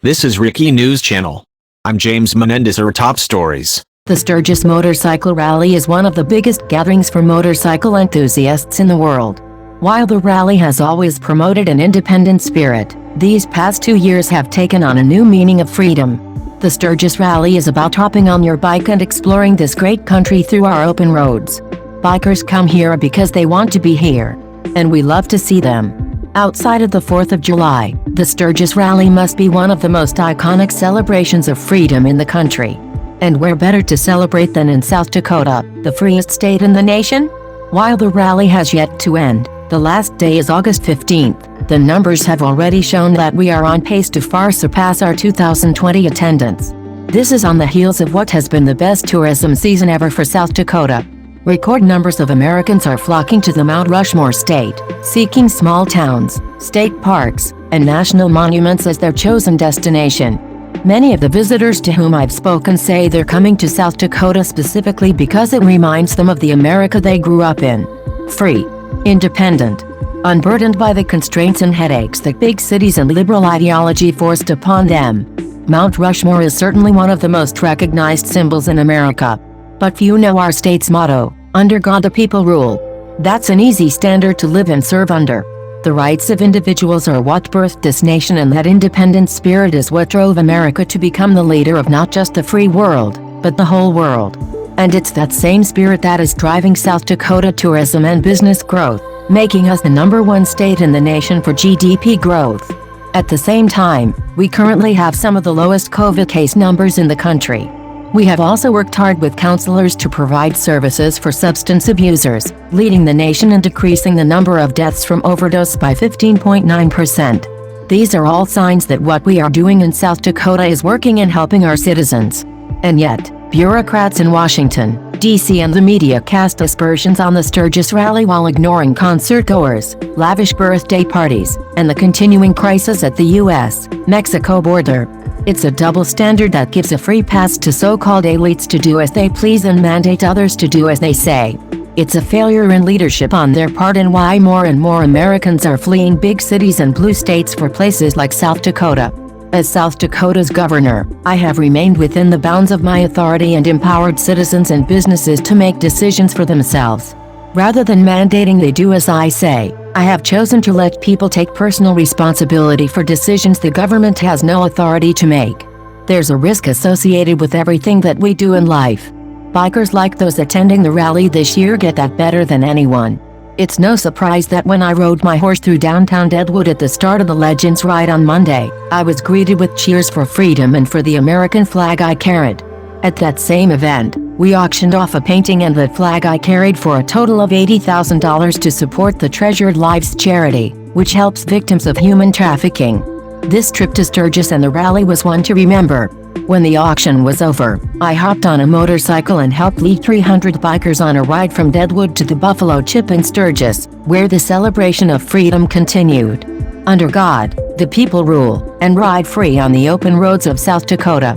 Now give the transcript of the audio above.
This is Rickie News Channel. I'm James Menendez. Our top stories. The Sturgis Motorcycle Rally is one of the biggest gatherings for motorcycle enthusiasts in the world. While the rally has always promoted an independent spirit, these past 2 years have taken on a new meaning of freedom. The Sturgis Rally is about hopping on your bike and exploring this great country through our open roads. Bikers come here because they want to be here, and we love to see them. Outside of the 4th of July, the Sturgis Rally must be one of the most iconic celebrations of freedom in the country. And where better to celebrate than in South Dakota, the freest state in the nation? While the rally has yet to end, the last day is August 15th, the numbers have already shown that we are on pace to far surpass our 2020 attendance. This is on the heels of what has been the best tourism season ever for South Dakota. Record numbers of Americans are flocking to the Mount Rushmore state, seeking small towns, state parks, and national monuments as their chosen destination. Many of the visitors to whom I've spoken say they're coming to South Dakota specifically because it reminds them of the America they grew up in. Free, independent, unburdened by the constraints and headaches that big cities and liberal ideology forced upon them. Mount Rushmore is certainly one of the most recognized symbols in America. But few know our state's motto, "Under God the people rule." That's an easy standard to live and serve under. The rights of individuals are what birthed this nation, and that independent spirit is what drove America to become the leader of not just the free world, but the whole world. And it's that same spirit that is driving South Dakota tourism and business growth, making us the #1 state in the nation for GDP growth. At the same time, we currently have some of the lowest COVID case numbers in the country. We have also worked hard with counselors to provide services for substance abusers, leading the nation in decreasing the number of deaths from overdose by 15.9%. These are all signs that what we are doing in South Dakota is working and helping our citizens. And yet, bureaucrats in Washington, D.C. and the media cast aspersions on the Sturgis Rally while ignoring concert-goers, lavish birthday parties, and the continuing crisis at the U.S.-Mexico border. It's a double standard that gives a free pass to so-called elites to do as they please and mandate others to do as they say. It's a failure in leadership on their part, and why more and more Americans are fleeing big cities and blue states for places like South Dakota. As South Dakota's governor, I have remained within the bounds of my authority and empowered citizens and businesses to make decisions for themselves. Rather than mandating they do as I say, I have chosen to let people take personal responsibility for decisions the government has no authority to make. There's a risk associated with everything that we do in life. Bikers like those attending the rally this year get that better than anyone. It's no surprise that when I rode my horse through downtown Deadwood at the start of the Legends Ride on Monday, I was greeted with cheers for freedom and for the American flag I carried. At that same event, we auctioned off a painting and that flag I carried for a total of $80,000 to support the Treasured Lives charity, which helps victims of human trafficking. This trip to Sturgis and the rally was one to remember. When the auction was over, I hopped on a motorcycle and helped lead 300 bikers on a ride from Deadwood to the Buffalo Chip in Sturgis, where the celebration of freedom continued. Under God, the people rule, and ride free on the open roads of South Dakota.